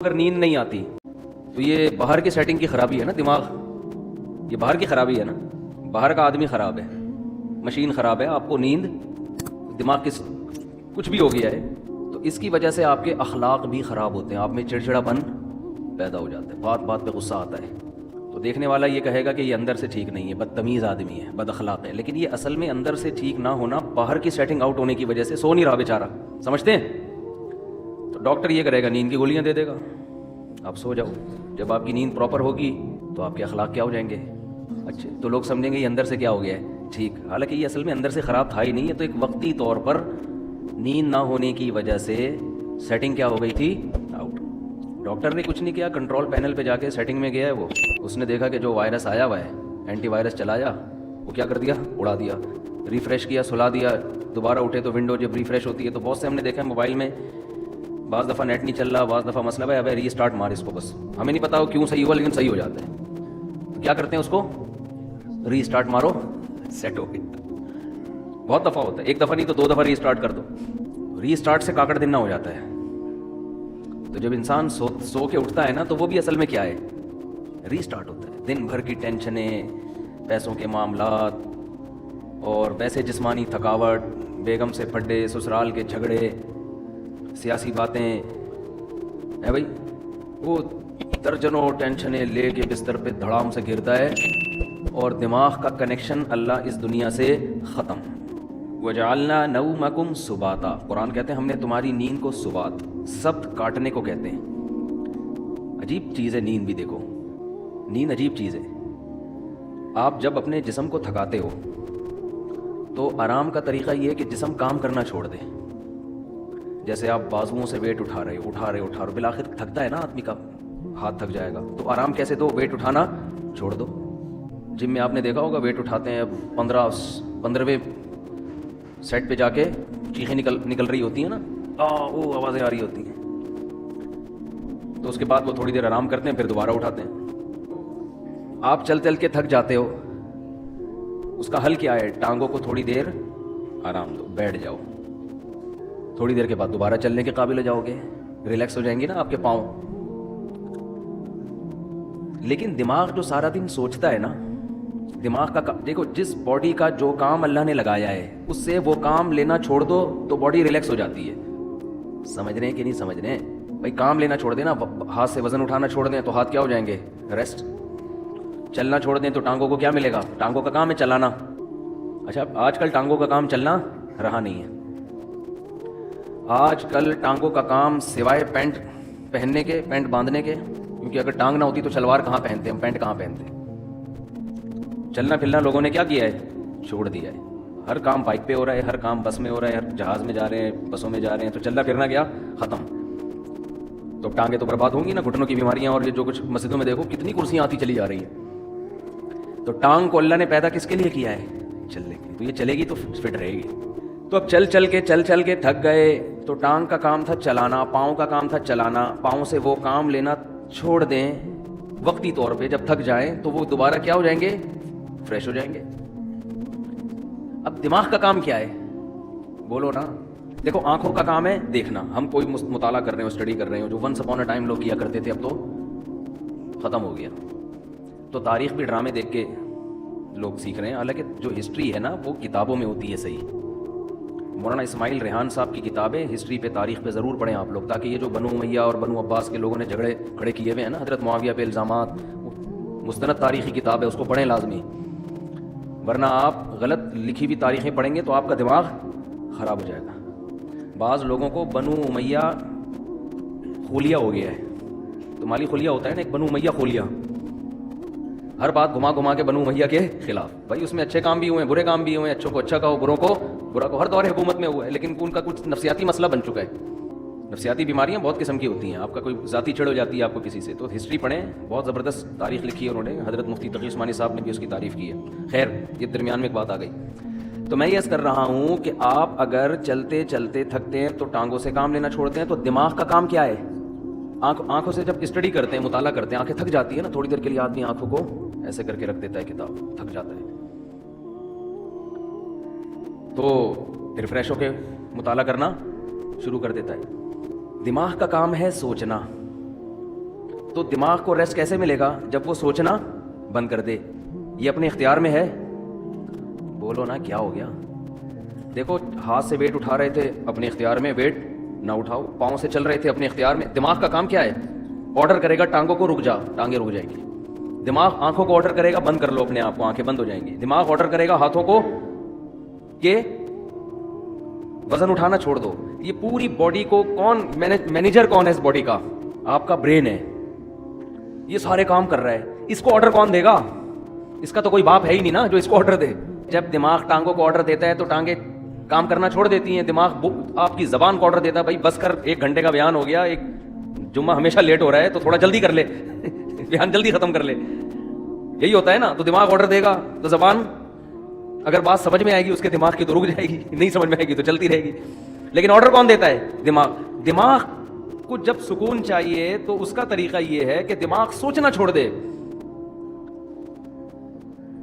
اگر نیند نہیں آتی تو یہ باہر کی سیٹنگ کی خرابی ہے نا، دماغ، یہ باہر کی خرابی ہے نا، باہر کا آدمی خراب ہے، مشین خراب ہے، آپ کو نیند، دماغ کی کچھ بھی ہو گیا ہے تو اس کی وجہ سے آپ کے اخلاق بھی خراب ہوتے ہیں، آپ میں چڑچڑا پن پیدا ہو جاتا ہے، بات بات پہ غصہ آتا ہے، تو دیکھنے والا یہ کہے گا کہ یہ اندر سے ٹھیک نہیں ہے، بدتمیز آدمی ہے، بد اخلاق ہے، لیکن یہ اصل میں اندر سے ٹھیک نہ ہونا باہر کی سیٹنگ آؤٹ ہونے کی وجہ سے سو نہیں رہا بیچارہ، سمجھتے ہیں؟ تو ڈاکٹر یہ کرے گا، نیند کی گولیاں دے دے گا، آپ سو جاؤ، جب آپ کی نیند پراپر ہوگی تو آپ کے اخلاق کیا ہو جائیں گے؟ اچھے، تو لوگ سمجھیں گے یہ اندر سے کیا ہو گیا ہے ٹھیک، حالانکہ یہ اصل میں اندر سے خراب تھا ہی نہیں، ہے تو ایک وقتی طور پر نیند نہ ہونے کی وجہ سے سیٹنگ کیا ہو گئی تھی آؤٹ۔ ڈاکٹر نے کچھ نہیں کیا، کنٹرول پینل پہ جا کے سیٹنگ میں گیا ہے، وہ اس نے دیکھا کہ جو وائرس آیا ہوا ہے، اینٹی وائرس چلایا، وہ کیا کر دیا، اڑا دیا، ریفریش کیا، سلا دیا، دوبارہ اٹھے تو ونڈو جب ریفریش ہوتی ہے تو بہت سے ہم نے دیکھا ہے موبائل میں بعض دفعہ نیٹ نہیں چل رہا، بعض دفعہ مسئلہ ہے، ابے ری اسٹارٹ مار اس کو، بس ہمیں نہیں پتا وہ کیوں صحیح ہوا لیکن صحیح ہو جاتا ہے، تو کیا کرتے ہیں اس کو ری اسٹارٹ مارو، سیٹ ہو گیا۔ بہت دفعہ ہوتا ہے، ایک دفعہ نہیں تو 2 دفعہ ری اسٹارٹ کر دو، ری اسٹارٹ سے کاکڑ دن نہ ہو جاتا ہے۔ تو جب انسان سو کے اٹھتا ہے نا تو وہ بھی اصل میں کیا ہے، ری اسٹارٹ ہوتا ہے، دن بھر کی ٹینشنیں، پیسوں کے معاملات اور ویسے جسمانی تھکاوٹ، بیگم سے پھڈے، سسرال کے جھگڑے، سیاسی باتیں ہے بھائی، وہ درجنوں ٹینشنیں لے کے بستر پہ دھڑام سے گرتا ہے اور دماغ کا کنیکشن اللہ اس دنیا سے ختم۔ وَجَعَلْنَا نَوْمَكُمْ سُبَاتًا، قرآن کہتے ہیں ہم نے تمہاری نیند کو سبات، سبت کاٹنے کو کہتے ہیں۔ عجیب چیز ہے نیند بھی، دیکھو نیند عجیب چیز ہے۔ آپ جب اپنے جسم کو تھکاتے ہو تو آرام کا طریقہ یہ ہے کہ جسم کام کرنا چھوڑ دے، جیسے آپ بازوؤں سے ویٹ اٹھا رہے بالآخر تھکتا ہے نا آدمی کا ہاتھ تھک جائے گا، تو آرام کیسے دو، ویٹ اٹھانا چھوڑ دو۔ جم میں آپ نے دیکھا ہوگا ویٹ اٹھاتے ہیں، 15ویں سیٹ پہ جا کے چیخیں نکل رہی ہوتی ہیں نا، وہ آوازیں آ رہی ہوتی ہیں، تو اس کے بعد وہ تھوڑی دیر آرام کرتے ہیں پھر دوبارہ اٹھاتے ہیں۔ آپ چل کے تھک جاتے ہو، اس کا حل کیا ہے؟ ٹانگوں کو تھوڑی دیر آرام دو، بیٹھ جاؤ، تھوڑی دیر کے بعد دوبارہ چلنے کے قابل ہو جاؤ گے، ریلیکس ہو جائیں گے نا آپ کے پاؤں۔ لیکن دماغ جو سارا دن سوچتا ہے نا، دماغ کا دیکھو، جس باڈی کا جو کام اللہ نے لگایا ہے اس سے وہ کام لینا چھوڑ دو تو باڈی ریلیکس ہو جاتی ہے، سمجھ رہے ہیں کہ نہیں سمجھ رہے ہیں بھائی؟ کام لینا چھوڑ دیں نا، ہاتھ سے وزن اٹھانا چھوڑ دیں تو ہاتھ کیا ہو جائیں گے، ریسٹ۔ چلنا چھوڑ دیں تو ٹانگوں کو کیا ملے گا، ٹانگوں کا کام ہے چلانا۔ اچھا، آج کل ٹانگوں کا کام چلنا رہا نہیں ہے، آج کل ٹانگوں کا کام سوائے پینٹ پہننے کے، پینٹ باندھنے کے، کیونکہ اگر ٹانگ نہ ہوتی تو شلوار کہاں پہنتے ہم، پینٹ کہاں پہنتے ہیں، چلنا پھرنا لوگوں نے کیا کیا ہے، چھوڑ دیا ہے۔ ہر کام بائک پہ ہو رہا ہے، ہر کام بس میں ہو رہا ہے، ہر جہاز میں جا رہے ہیں، بسوں میں جا رہے ہیں، تو چلنا پھرنا کیا ختم، تو ٹانگیں تو برباد ہوں گی نا، گھٹنوں کی بیماریاں، اور یہ جو کچھ مسجدوں میں دیکھو کتنی کرسیاں آتی چلی جا رہی ہیں۔ تو ٹانگ کو اللہ نے پیدا کس کے لیے کیا ہے، چلنے کے، تو یہ چلے گی تو فٹ رہے گی۔ تو اب چل کے تھک گئے تو ٹانگ کا کام تھا چلانا، پاؤں کا کام تھا چلانا، پاؤں سے وہ کام لینا چھوڑ دیں وقتی طور پہ، جب تھک جائیں تو وہ دوبارہ کیا ہو جائیں گے، فریش ہو جائیں گے۔ اب دماغ کا کام کیا ہے، بولو نا؟ دیکھو، آنکھوں کا کام ہے دیکھنا، ہم کوئی مطالعہ کر رہے ہو، اسٹڈی کر رہے ہو، جو ونس اپون اے ٹائم لوگ کیا کرتے تھے اب تو ختم ہو گیا، تو تاریخ بھی ڈرامے دیکھ کے لوگ سیکھ رہے ہیں، حالانکہ جو ہسٹری ہے نا وہ کتابوں میں ہوتی ہے صحیح۔ مولانا اسماعیل ریحان صاحب کی کتابیں ہسٹری پہ، تاریخ پہ ضرور پڑھیں آپ لوگ، تاکہ یہ جو بنو امیہ اور بنو عباس کے لوگوں نے جھگڑے کھڑے کیے ہوئے ہیں نا حضرت معاویہ پہ الزامات، مستند تاریخی کتاب ہے، اس کو پڑھیں لازمی، ورنہ آپ غلط لکھی ہوئی تاریخیں پڑھیں گے تو آپ کا دماغ خراب ہو جائے گا۔ بعض لوگوں کو بنو امیہ خلیہ ہو گیا ہے، تو مالی خلیہ ہوتا ہے نا، ایک بنو امیہ خلیہ، ہر بات گھما کے بنو امیہ کے خلاف، بھائی اس میں اچھے کام بھی ہوئے ہیں، برے کام بھی ہوئے ہیں، اچھوں کو اچھا کہو، بروں کو برا کہو، ہر دور حکومت میں ہوا ہے، لیکن ان کا کچھ نفسیاتی مسئلہ بن چکا ہے۔ نفسیاتی بیماریاں بہت قسم کی ہوتی ہیں، آپ کا کوئی ذاتی چڑھ ہو جاتی ہے آپ کو کسی سے، تو ہسٹری پڑھیں، بہت زبردست تاریخ لکھی ہے انہوں نے، حضرت مفتی تقی عثمانی صاحب نے بھی اس کی تعریف کی ہے۔ خیر، یہ درمیان میں ایک بات آ گئی، تو میں یہ عرض کر رہا ہوں کہ آپ اگر چلتے تھکتے ہیں تو ٹانگوں سے کام لینا چھوڑتے ہیں، تو دماغ کا کام کیا ہے، آنکھوں سے جب اسٹڈی کرتے ہیں، مطالعہ کرتے ہیں، آنکھیں تھک جاتی ہے نا، تھوڑی دیر کے لیے آدمی آنکھوں کو ایسے کر کے رکھ دیتا ہے، کتاب تھک جاتا ہے، تو پھر فریش ہو کے مطالعہ کرنا شروع کر دیتا ہے۔ دماغ کا کام ہے سوچنا، تو دماغ کو ریسٹ کیسے ملے گا؟ جب وہ سوچنا بند کر دے. یہ اپنے اختیار میں ہے؟ بولو نا کیا ہو گیا؟ دیکھو ہاتھ سے ویٹ اٹھا رہے تھے اپنے اختیار میں, ویٹ نہ اٹھاؤ. پاؤں سے چل رہے تھے اپنے اختیار میں. دماغ کا کام کیا ہے؟ آرڈر کرے گا ٹانگوں کو رک جا, ٹانگیں رک جائیں گی. دماغ آنکھوں کو آرڈر کرے گا بند کر لو اپنے آپ کو, آنکھیں بند ہو جائیں گی. دماغ آرڈر کرے گا ہاتھوں کو کہ وزن اٹھانا چھوڑ دو. یہ پوری باڈی کو کون مینیجر کون ہے اس باڈی کا؟ آپ کا برین ہے. یہ سارے کام کر رہا ہے. اس کو آرڈر کون دے گا؟ اس کا تو کوئی باپ ہے ہی نہیں نا جو اس کو آرڈر دے. جب دماغ ٹانگوں کو آرڈر دیتا ہے تو ٹانگیں کام کرنا چھوڑ دیتی ہیں. دماغ آپ کی زبان کو آرڈر دیتا ہے, بھائی بس کر, 1 گھنٹے کا بیان ہو گیا, ایک جمعہ ہمیشہ لیٹ ہو رہا ہے تو تھوڑا جلدی کر لے, بیان جلدی ختم کر لے. یہی ہوتا ہے نا. تو دماغ آرڈر دے گا تو زبان اگر بات سمجھ میں آئے گی اس کے دماغ کی تو رک جائے گی, نہیں سمجھ میں آئے گی تو چلتی رہے گی. لیکن آرڈر کون دیتا ہے؟ دماغ. دماغ کو جب سکون چاہیے تو اس کا طریقہ یہ ہے کہ دماغ سوچنا چھوڑ دے.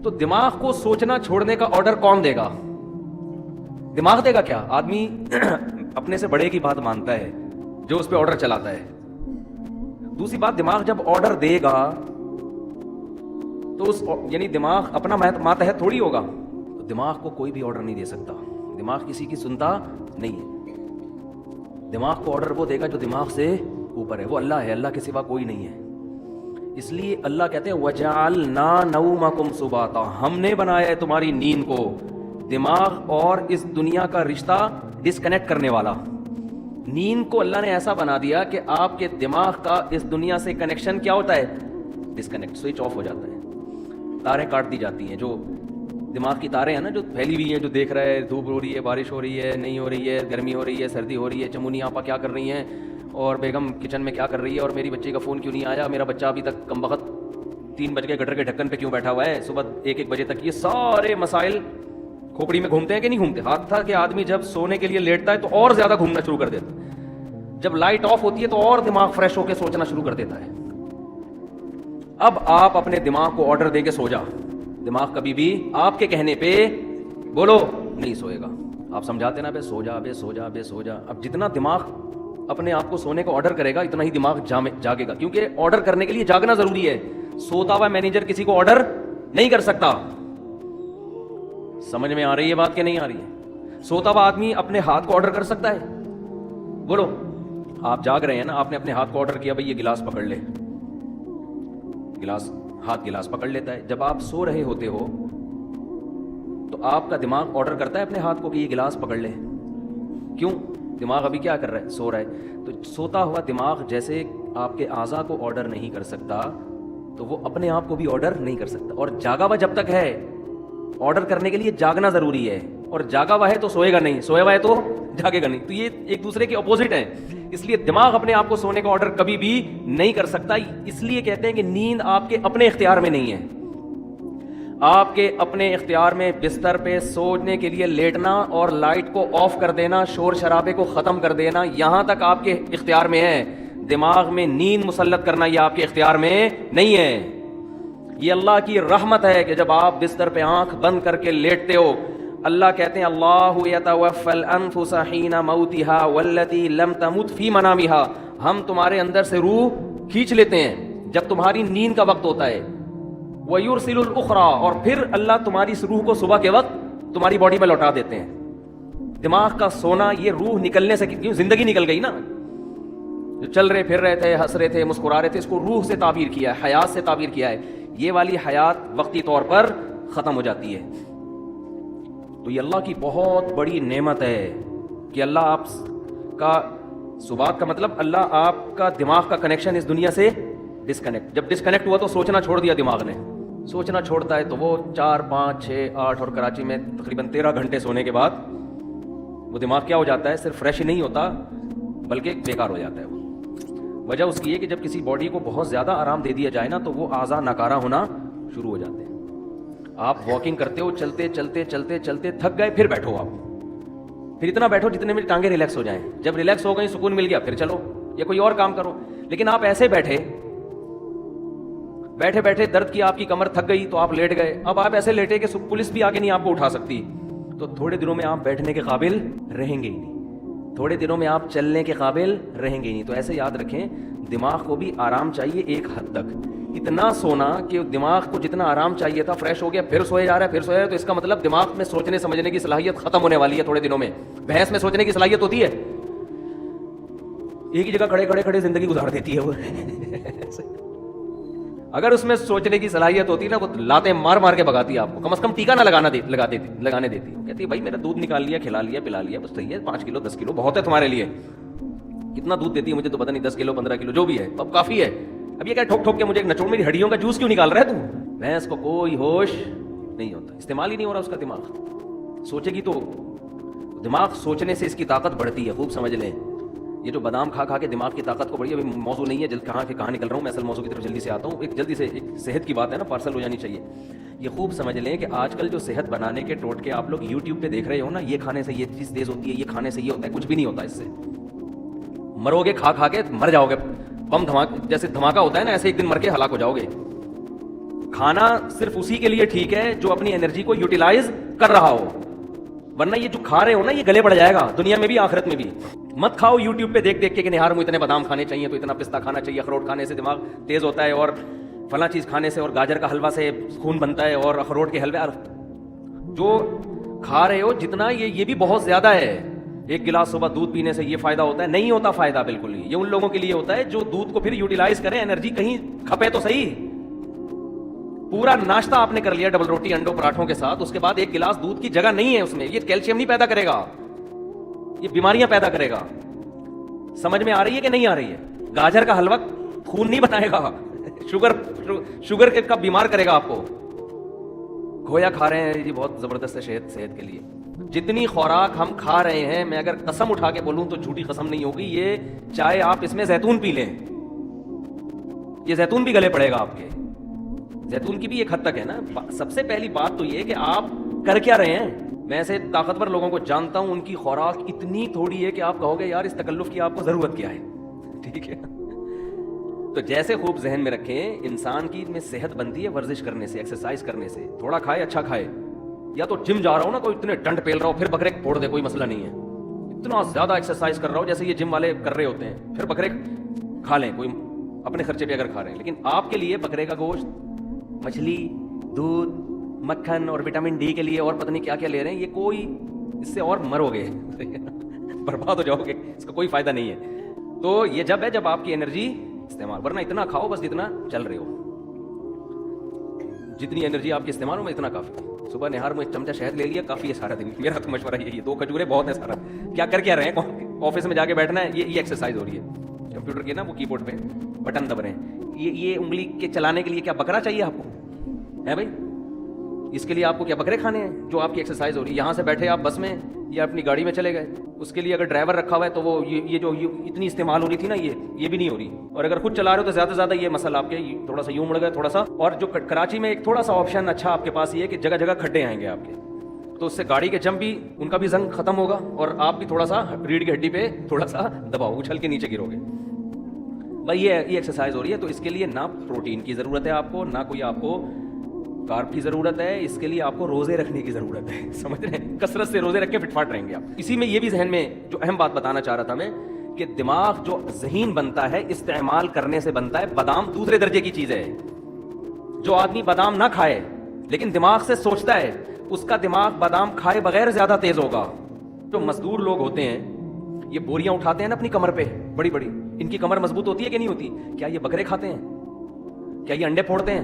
تو دماغ کو سوچنا چھوڑنے کا آرڈر کون دے گا؟ دماغ دے گا کیا؟ آدمی اپنے سے بڑے کی بات مانتا ہے جو اس پہ آرڈر چلاتا ہے. دوسری بات, دماغ جب آرڈر دے گا تو یعنی دماغ اپنا ماتحت تھوڑی ہوگا. تو دماغ کو کوئی بھی آرڈر نہیں دے سکتا. دماغ کسی کی سنتا نہیں ہے. دماغ کو آرڈر وہ دے گا جو دماغ سے اوپر ہے, وہ اللہ ہے. اللہ کے سوا کوئی نہیں ہے. اس لیے اللہ کہتے ہیں وَجَعَلْنَا نَوْمَكُمْ سُبَاتًا, ہم نے بنایا ہے تمہاری نیند کو دماغ اور اس دنیا کا رشتہ ڈسکنیکٹ کرنے والا. نیند کو اللہ نے ایسا بنا دیا کہ آپ کے دماغ کا اس دنیا سے کنیکشن کیا ہوتا ہے؟ ڈسکنیکٹ, سوئچ آف ہو جاتا ہے. تاریں کاٹ دی جاتی ہیں. جو دماغ کی تاریں ہیں نا جو پھیلی ہوئی ہیں, جو دیکھ رہا ہے دھوپ ہو رہی ہے, بارش ہو رہی ہے, نہیں ہو رہی ہے, گرمی ہو رہی ہے, سردی ہو رہی ہے, چمونی آپا کیا کر رہی ہیں, اور بیگم کچن میں کیا کر رہی ہے, اور میری بچی کا فون کیوں نہیں آیا, میرا بچہ ابھی تک کم وقت 3 بج کے گٹر کے ڈھکن پہ کیوں بیٹھا ہوا ہے, صبح 1-1 بجے تک. یہ سارے مسائل کھوپڑی میں گھومتے ہیں کہ نہیں گھومتے؟ ہاتھ تھا کہ آدمی جب سونے کے لیے لیٹتا ہے تو اور زیادہ گھومنا شروع کر دیتا ہے. جب لائٹ آف ہوتی ہے تو اور دماغ فریش ہو کے سوچنا شروع کر دیتا ہے. اب آپ اپنے دماغ کو آرڈر دے کے سو جا. دماغ کبھی بھی آپ کے کہنے پہ بولو نہیں سوئے گا. آپ سمجھاتے نا بے سو جا, بے سو جا, بے سو جا. اب جتنا دماغ اپنے آپ کو سونے کو آرڈر کرے گا اتنا ہی دماغ جاگے گا, کیونکہ آرڈر کرنے کے لیے جاگنا ضروری ہے. سوتا ہوا مینیجر کسی کو آرڈر نہیں کر سکتا. سمجھ میں آ رہی ہے بات کہ نہیں آ رہی ہے؟ سوتا ہوا آدمی اپنے ہاتھ کو آرڈر کر سکتا ہے؟ بولو. آپ جاگ رہے ہیں نا, آپ نے اپنے ہاتھ کو آرڈر کیا بھائی یہ گلاس پکڑ لے, گلاس پکڑ لیتا ہے. جب آپ سو رہے ہوتے ہو تو آپ کا دماغ آرڈر کرتا ہے اپنے ہاتھ کو کہ یہ گلاس پکڑ لے. کیوں؟ دماغ ابھی کیا کر رہا ہے؟ سو رہا ہے. تو سوتا ہوا دماغ جیسے آپ کے اعضاء کو آرڈر نہیں کر سکتا تو وہ اپنے آپ کو بھی آرڈر نہیں کر سکتا. اور جاگا ہوا جب تک ہے, آرڈر کرنے کے لیے جاگنا ضروری ہے, اور جاگا ہوا ہے تو سوئے گا نہیں, سویا ہوا ہے تو جاگے گا نہیں. تو یہ ایک دوسرے کے اپوزٹ ہیں. اس لیے دماغ اپنے آپ کو سونے کا آرڈر کبھی بھی نہیں کر سکتا. اس لیے کہتے ہیں کہ نیند آپ کے اپنے اختیار میں نہیں ہے. آپ کے اپنے اختیار میں بستر پہ سونے کے لیے لیٹنا اور لائٹ کو آف کر دینا, شور شرابے کو ختم کر دینا, یہاں تک آپ کے اختیار میں ہے. دماغ میں نیند مسلط کرنا یہ آپ کے اختیار میں نہیں ہے. یہ اللہ کی رحمت ہے کہ جب آپ بستر پہ آنکھ بند کر کے لیٹتے ہو, اللہ کہتے ہیں اللہ یتوفی الانفس حین موتها والتی لم تمت فی منامها, ہم تمہارے اندر سے روح کھینچ لیتے ہیں جب تمہاری نیند کا وقت ہوتا ہے. وَيُرْسِلُ الْأُخْرَى, اور پھر اللہ تمہاری اس روح کو صبح کے وقت تمہاری باڈی میں لوٹا دیتے ہیں. دماغ کا سونا یہ روح نکلنے سے, کیوں زندگی نکل گئی نا, جو چل رہے پھر رہے تھے, ہنس رہے تھے, مسکرا رہے تھے, اس کو روح سے تعبیر کیا ہے, حیات سے تعبیر کیا ہے. یہ والی حیات وقتی طور پر ختم ہو جاتی ہے. تو یہ اللہ کی بہت بڑی نعمت ہے کہ اللہ آپ کا سبات کا مطلب اللہ آپ کا دماغ کا کنیکشن اس دنیا سے ڈسکنیکٹ. جب ڈسکنیکٹ ہوا تو سوچنا چھوڑ دیا دماغ نے. سوچنا چھوڑتا ہے تو وہ 4, 5, 6, 8 اور کراچی میں تقریباً 13 گھنٹے سونے کے بعد وہ دماغ کیا ہو جاتا ہے؟ صرف فریش ہی نہیں ہوتا بلکہ بیکار ہو جاتا ہے. وہ وجہ اس کی ہے کہ جب کسی باڈی کو بہت زیادہ آرام دے دیا جائے نا تو وہ اعضاء ناکارہ ہونا شروع ہو جاتے ہیں. آپ واکنگ کرتے ہو, چلتے چلتے چلتے چلتے تھک گئے, پھر بیٹھو آپ, پھر اتنا بیٹھو جتنے میں ٹانگیں ریلیکس ہو جائیں. جب ریلیکس ہو گئی, سکون مل گیا, پھر چلو یا کوئی اور کام کرو. لیکن آپ ایسے بیٹھے بیٹھے درد کی آپ کی کمر تھک گئی تو آپ لیٹ گئے. اب آپ ایسے لیٹے کہ پولیس بھی آگے نہیں آپ کو اٹھا سکتی, تو تھوڑے دنوں میں آپ بیٹھنے کے قابل رہیں گے ہی نہیں, تھوڑے دنوں میں آپ چلنے کے قابل رہیں گے ہی نہیں. تو ایسے یاد رکھیں دماغ کو بھی آرام چاہیے ایک حد تک. اتنا سونا کہ دماغ کو جتنا آرام چاہیے تھا فریش ہو گیا, پھر سوئے جا رہا ہے, پھر سویا, تو اس کا مطلب دماغ میں سوچنے سمجھنے کی صلاحیت ختم ہونے والی ہے تھوڑے دنوں میں. بھینس میں سوچنے کی صلاحیت ہوتی ہے, ایک ہی جگہ کھڑے کھڑے کھڑے زندگی گزار دیتی ہے وہ. اگر اس میں سوچنے کی صلاحیت ہوتی نا, وہ لاتیں مار مار کے بھگاتی ہے آپ کو. کم از کم ٹیکا نہ لگانے دیتی. کہتی ہے بھائی میرا دودھ نکال لیا, کھلا لیا, پلا لیا, بس صحیح ہے, 5 کلو 10 کلو بہت ہے تمہارے لیے. کتنا دودھ دیتی ہے مجھے تو پتہ نہیں, 10 کلو 15 کلو جو بھی ہے اب کافی ہے. اب یہ کیا ٹھوک ٹھوک کے مجھے نچوڑ میری ہڈیوں کا جوس کیوں نکال رہا ہے تو. بھینس کو کوئی ہوش نہیں ہوتا, استعمال ہی نہیں ہو رہا اس کا دماغ. سوچے گی تو دماغ سوچنے سے اس کی طاقت بڑھتی ہے, خوب سمجھ لیں. یہ جو بادام کھا کھا کے دماغ کی طاقت کو بڑھی, ابھی موضوع نہیں ہے, کہاں نکل رہا ہوں میں, اصل موضوع کی طرف جلدی سے آتا ہوں. ایک جلدی سے ایک صحت کی بات ہے نا, پارسل ہو جانی چاہیے. یہ خوب سمجھ لیں کہ آج کل جو صحت بنانے کے ٹوٹکے آپ لوگ یوٹیوب پہ دیکھ رہے ہو نا, یہ کھانے سے یہ چیز تیز ہوتی ہے, یہ کھانے سے یہ ہوتا ہے, کچھ بھی نہیں ہوتا اس سے. مرو گے کھا کھا کے, مر جاؤ گے. بم دھماکہ جیسے دھماکہ ہوتا ہے نا, ایسے ایک دن مر کے ہلاک ہو جاؤ گے. کھانا صرف اسی کے لیے ٹھیک ہے جو اپنی انرجی کو یوٹیلائز کر رہا ہو, ورنہ یہ جو کھا رہے ہو نا یہ گلے پڑ جائے گا دنیا میں بھی آخرت میں بھی. مت کھاؤ یوٹیوب پہ دیکھ دیکھ کے کہ نہار میں اتنے بادام کھانے چاہیے, تو اتنا پستہ کھانا چاہیے, اخروٹ کھانے سے دماغ تیز ہوتا ہے, اور فلاں چیز کھانے سے اور گاجر کا حلوہ سے خون بنتا ہے, اور اخروٹ کے حلوے. جو کھا رہے ہو جتنا یہ بھی بہت زیادہ ہے. ایک گلاس صبح دودھ پینے سے یہ فائدہ ہوتا ہے, نہیں ہوتا فائدہ بالکل ہی. یہ ان لوگوں کے لیے ہوتا ہے جو دودھ کو پھر یوٹیلائز کریں, انرجی کہیں کھپے تو صحیح. پورا ناشتہ آپ نے کر لیا ڈبل روٹی انڈوں پراٹھوں کے ساتھ, اس کے بعد ایک گلاس دودھ کی جگہ نہیں ہے اس میں, یہ کیلشیم نہیں پیدا کرے گا, یہ بیماریاں پیدا کرے گا. سمجھ میں آ رہی ہے کہ نہیں آ رہی ہے؟ گاجر کا حلوہ خون نہیں بنائے گا, شوگر کا بیمار کرے گا آپ کو. کھویا کھا رہے ہیں, یہ بہت زبردست ہے صحت کے لیے. جتنی خوراک ہم کھا رہے ہیں, میں اگر قسم اٹھا کے بولوں تو جھوٹی قسم نہیں ہوگی, یہ چاہے آپ اس میں زیتون پی لیں, یہ زیتون بھی گلے پڑے گا آپ کے. زیتون کی بھی ایک حد تک ہے نا. سب سے پہلی بات تو یہ کہ آپ کر کیا رہے ہیں. میں ایسے طاقتور لوگوں کو جانتا ہوں, ان کی خوراک اتنی تھوڑی ہے کہ آپ کہو گے یار اس تکلف کی آپ کو ضرورت کیا ہے. ٹھیک ہے, تو جیسے خوب ذہن میں رکھیں, انسان کی میں صحت بنتی ہے ورزش کرنے سے, ایکسرسائز کرنے سے. تھوڑا کھائے اچھا کھائے, یا تو جم جا رہا ہو نا, کوئی اتنے ڈنڈ پیل رہا ہو پھر بکرے پھوڑ دے, کوئی مسئلہ نہیں ہے. اتنا زیادہ ایکسرسائز کر رہا ہو جیسے یہ جم والے کر رہے ہوتے ہیں, پھر بکرے کھا لیں, کوئی اپنے خرچے پہ اگر کھا رہے ہیں. لیکن آپ کے لیے بکرے کا گوشت, مچھلی, دودھ, مکھن اور وٹامن ڈی کے لیے اور پتہ نہیں کیا کیا لے رہے ہیں, یہ کوئی, اس سے اور مرو گے, برباد ہو جاؤ گے, اس کا کوئی فائدہ نہیں ہے. تو یہ جب ہے جب آپ کی انرجی استعمال, ورنہ اتنا کھاؤ بس جتنا چل رہے ہو, جتنی انرجی آپ کی استعمال ہو میں اتنا کافی. صبح نہار میں ایک چمچہ شہد لے لیا, کافی ہے سارا دن. میرا تو مشورہ یہی ہے, 2 کھجورے بہت ہے سارا. کیا کر کیا رہے ہیں, آفس میں جا کے بیٹھنا ہے, یہ ایکسرسائز ہو رہی ہے. کمپیوٹر کے نا وہ کی بورڈ پہ بٹن دب رہے ہیں, یہ انگلی کے چلانے کے لیے کیا بکرا چاہیے آپ کو ہے بھائی؟ اس کے لیے آپ کو کیا بکرے کھانے ہیں جو آپ کی ایکسرسائز ہو رہی ہے؟ یہاں سے بیٹھے آپ بس میں یا اپنی گاڑی میں چلے گئے, اس کے لیے اگر ڈرائیور رکھا ہوا ہے تو وہ یہ جو اتنی استعمال ہو رہی تھی نا, یہ بھی نہیں ہو رہی. اور اگر خود چلا رہے ہو تو زیادہ سے زیادہ یہ مسئلہ آپ کے تھوڑا سا یوں مڑ گئے تھوڑا سا. اور جو کراچی میں ایک تھوڑا سا آپشن اچھا آپ کے پاس یہ ہے کہ جگہ جگہ کھڈے آئیں گے آپ کے, تو اس سے گاڑی کے جم بھی ان کا بھی زنگ ختم ہوگا, اور آپ بھی تھوڑا سا ریڑھ کی ہڈی پہ تھوڑا سا دباؤ, اچھل کے نیچے گرو گے. بھائی یہ ایکسرسائز ہو رہی ہے, تو اس کے لیے نہ پروٹین کی ضرورت ہے آپ کو, نہ کوئی آپ کو کارب کی ضرورت ہے. اس کے لیے آپ کو روزے رکھنے کی ضرورت ہے. سمجھ رہے ہیں, کثرت سے روزے رکھ کے فٹ فاٹ رہیں گے آپ. اسی میں یہ بھی ذہن میں جو اہم بات بتانا چاہ رہا تھا میں, کہ دماغ جو ذہین بنتا ہے استعمال کرنے سے بنتا ہے. بادام دوسرے درجے کی چیز ہے. جو آدمی بادام نہ کھائے لیکن دماغ سے سوچتا ہے, اس کا دماغ بادام کھائے بغیر زیادہ تیز ہوگا. جو مزدور لوگ ہوتے ہیں, یہ بوریاں اٹھاتے ہیں نا اپنی کمر پہ بڑی بڑی, ان کی کمر مضبوط ہوتی ہے کہ نہیں ہوتی؟ کیا یہ بکرے کھاتے ہیں؟ کیا یہ انڈے پھوڑتے ہیں؟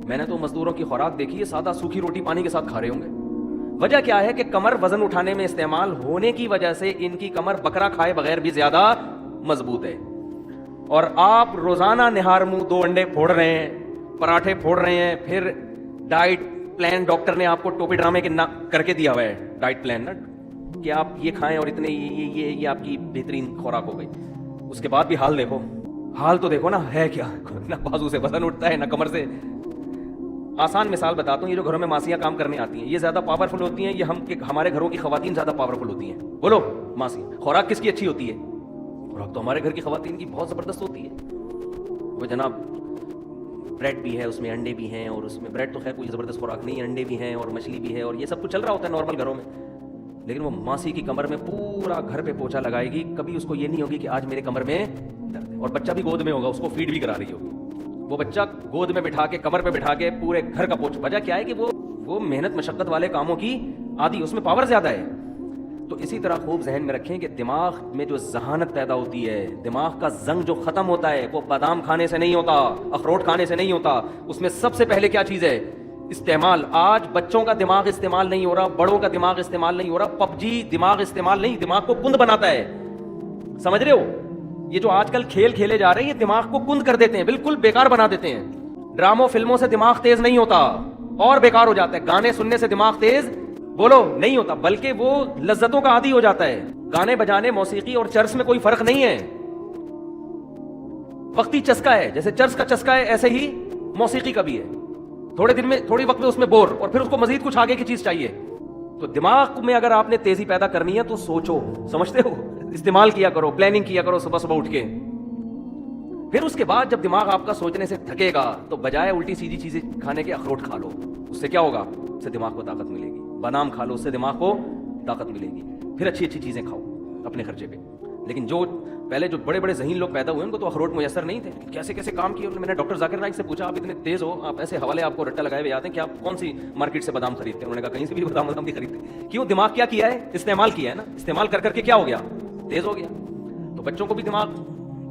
میں نے تو مزدوروں کی خوراک دیکھی ہے, سادہ سوکھی روٹی پانی کے ساتھ کھا رہے ہوں گے. وجہ کیا ہے کہ کمر وزن اٹھانے میں استعمال ہونے کی وجہ سے ان کی کمر بکرا کھائے بغیر بھی زیادہ مضبوط ہے. اور آپ روزانہ نہار منہ 2 انڈے پھوڑ رہے ہیں, پراٹھے پھوڑ رہے ہیں, پھر ڈائٹ پلان ڈاکٹر نے آپ کو ٹوپی ڈرامے کے کر کے دیا ہوا ہے ڈائٹ پلان نا, کہ آپ یہ کھائیں اور اتنے یہ آپ کی بہترین خوراک ہو گئی. اس کے بعد بھی حال دیکھو, حال تو دیکھو نا ہے کیا, نہ بازو سے وزن اٹھتا ہے نہ کمر سے. آسان مثال بتاتا ہوں, یہ جو گھروں میں ماسیاں کام کرنے آتی ہیں یہ زیادہ پاورفل ہوتی ہیں, یہ ہمارے گھروں کی خواتین زیادہ پاورفل ہوتی ہیں؟ بولو ماسی, خوراک کس کی اچھی ہوتی ہے؟ خوراک تو ہمارے گھر کی خواتین کی بہت زبردست ہوتی ہے. وہ جناب بریڈ بھی ہے, اس میں انڈے بھی ہیں, اور اس میں بریڈ تو خیر کوئی زبردست خوراک نہیں ہے, انڈے بھی ہیں اور مچھلی بھی ہے, اور یہ سب کچھ چل رہا ہوتا ہے نارمل گھروں میں. لیکن وہ ماسی کی کمر میں پورا گھر پہ پوچھا لگائے گی, کبھی اس کو یہ نہیں ہوگی کہ آج میرے کمر میں درد ہے. اور بچہ بھی گود میں ہوگا, اس کو فیڈ بھی کرا رہی ہوگی. وہ بچہ گود میں بٹھا کے, کمر پہ بٹھا کے پورے گھر کا پوچھ. وجہ کیا ہے کہ وہ محنت مشقت والے کاموں کی عادی, اس میں پاور زیادہ ہے. تو اسی طرح خوب ذہن میں رکھیں کہ دماغ میں جو ذہانت پیدا ہوتی ہے, دماغ کا زنگ جو ختم ہوتا ہے, وہ بادام کھانے سے نہیں ہوتا, اخروٹ کھانے سے نہیں ہوتا. اس میں سب سے پہلے کیا چیز ہے؟ استعمال. آج بچوں کا دماغ استعمال نہیں ہو رہا, بڑوں کا دماغ استعمال نہیں ہو رہا. پب جی دماغ استعمال نہیں, دماغ کو کند بناتا ہے. سمجھ رہے ہو؟ یہ جو آج کل کھیل کھیلے جا رہے ہیں, یہ دماغ کو کند کر دیتے ہیں, بالکل بیکار بنا دیتے ہیں. ڈراموں فلموں سے دماغ تیز نہیں ہوتا, اور بیکار ہو جاتا ہے. گانے سننے سے دماغ تیز بولو نہیں ہوتا, بلکہ وہ لذتوں کا عادی ہو جاتا ہے. گانے بجانے, موسیقی اور چرس میں کوئی فرق نہیں ہے. وقتی چسکا ہے, جیسے چرس کا چسکا ہے ایسے ہی موسیقی کا بھی ہے. تھوڑے دن میں, تھوڑی وقت میں اس میں بور, اور پھر اس کو مزید کچھ آگے کی چیز چاہیے. تو دماغ میں اگر آپ نے تیزی پیدا کرنی ہے تو سوچو, سمجھتے ہو, استعمال کیا کرو, پلاننگ کیا کرو صبح صبح اٹھ کے. پھر اس کے بعد جب دماغ آپ کا سوچنے سے تھکے گا تو بجائے الٹی سیدھی چیزیں کھانے کے اخروٹ کھا لو. اس سے کیا ہوگا؟ اس سے دماغ کو طاقت ملے گی. بادام کھا لو, اس سے دماغ کو طاقت ملے گی. پھر اچھی اچھی چیزیں کھاؤ اپنے خرچے پہ. لیکن جو پہلے جو بڑے بڑے ذہین لوگ پیدا ہوئے ان کو تو اخروٹ میسر نہیں تھے. کیسے کیسے کام کیے. میں نے ڈاکٹر ذاکر نائک سے پوچھا, آپ اتنے تیز ہو, آپ ایسے حوالے آپ کو رٹا لگائے ہوئے آتے ہیں کہ آپ کون سی مارکیٹ سے بادام خریدتے ہیں؟ انہوں نے کہا کہیں سے بھی بادام نہیں خریدتے. کیوں؟ دماغ کیا ہے؟ استعمال کیا ہے نا. استعمال کر کے کیا ہو گیا؟ تیز ہو گیا. تو بچوں کو بھی دماغ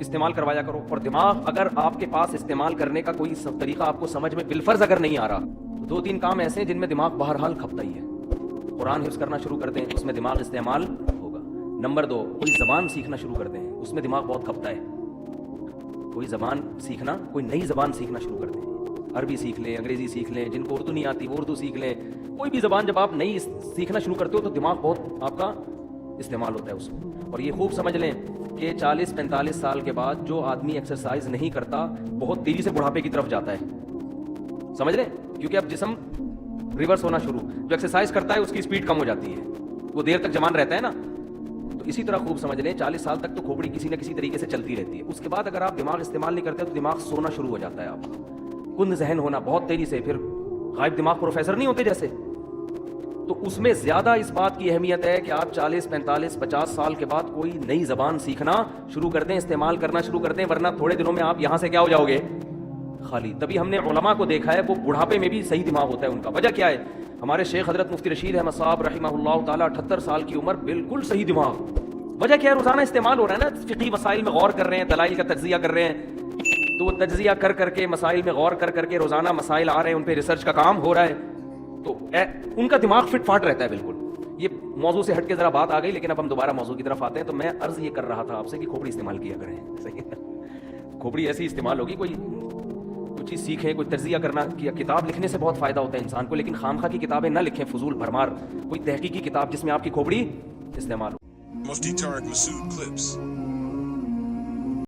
استعمال کروایا کرو. اور دماغ اگر آپ کے پاس استعمال کرنے کا کوئی طریقہ آپ کو سمجھ میں بالفرض اگر نہیں آ رہا, تو 2-3 کام ایسے ہیں جن میں دماغ بہرحال کھپتا ہی ہے. قرآن حفظ کرنا شروع کر دیں, اس میں دماغ استعمال ہوگا. نمبر 2, کوئی زبان سیکھنا شروع کر دیں, اس میں دماغ بہت کھپتا ہے. کوئی زبان سیکھنا, کوئی نئی زبان سیکھنا شروع کر دیں. عربی سیکھ لیں, انگریزی سیکھ لیں, جن کو اردو نہیں آتی وہ اردو سیکھ لیں. کوئی بھی زبان جب آپ نئی سیکھنا شروع کرتے ہو تو دماغ بہت آپ کا استعمال ہوتا ہے اس میں. اور یہ خوب سمجھ لیں کہ 40-45 سال کے بعد جو آدمی ایکسرسائز نہیں کرتا بہت تیزی سے بڑھاپے کی طرف جاتا ہے. سمجھ لیں, کیونکہ اب جسم ریورس ہونا شروع. جو ایکسرسائز کرتا ہے اس کی سپیڈ کم ہو جاتی ہے, وہ دیر تک جوان رہتا ہے نا. تو اسی طرح خوب سمجھ لیں 40 سال تک تو کھوپڑی کسی نہ کسی طریقے سے چلتی رہتی ہے. اس کے بعد اگر آپ دماغ استعمال نہیں کرتے تو دماغ سونا شروع ہو جاتا ہے. آپ کند ذہن ہونا بہت تیزی سے. پھر غائب دماغ پروفیسر نہیں ہوتے جیسے. تو اس میں زیادہ اس بات کی اہمیت ہے کہ آپ 40-45-50 سال کے بعد کوئی نئی زبان سیکھنا شروع کر دیں, استعمال کرنا شروع کر دیں, ورنہ تھوڑے دنوں میں آپ یہاں سے کیا ہو جاؤ گے؟ خالی. تبھی ہم نے علماء کو دیکھا ہے وہ بڑھاپے میں بھی صحیح دماغ ہوتا ہے ان کا. وجہ کیا ہے؟ ہمارے شیخ حضرت مفتی رشید احمد صاحب رحمہ اللہ تعالیٰ 78 سال کی عمر, بالکل صحیح دماغ. وجہ کیا ہے؟ روزانہ استعمال ہو رہا ہے نا. فقہی مسائل میں غور کر رہے ہیں, دلائل کا تجزیہ کر رہے ہیں, تو وہ تجزیہ کر کے مسائل میں غور کر کے روزانہ مسائل آ رہے ہیں, ان پہ ریسرچ کا کام ہو رہا ہے, تو ان کا دماغ فٹ فاٹ رہتا ہے بالکل. یہ موضوع سے ہٹ کے ذرا بات آ گئی, لیکن اب ہم دوبارہ موضوع کی طرف آتے ہیں. تو میں عرض یہ کر رہا تھا آپ سے کہ کھوپڑی استعمال کیا کریں. صحیح ہے, کھوپڑی ایسی استعمال ہوگی, کوئی چیز سیکھیں, کوئی تجزیہ کرنا. کتاب لکھنے سے بہت فائدہ ہوتا ہے انسان کو, لیکن خام خواہ کی کتابیں نہ لکھیں فضول بھرمار. کوئی تحقیقی کتاب جس میں آپ کی کھوپڑی استعمال ہو. Mufti Tariq Masood Clips.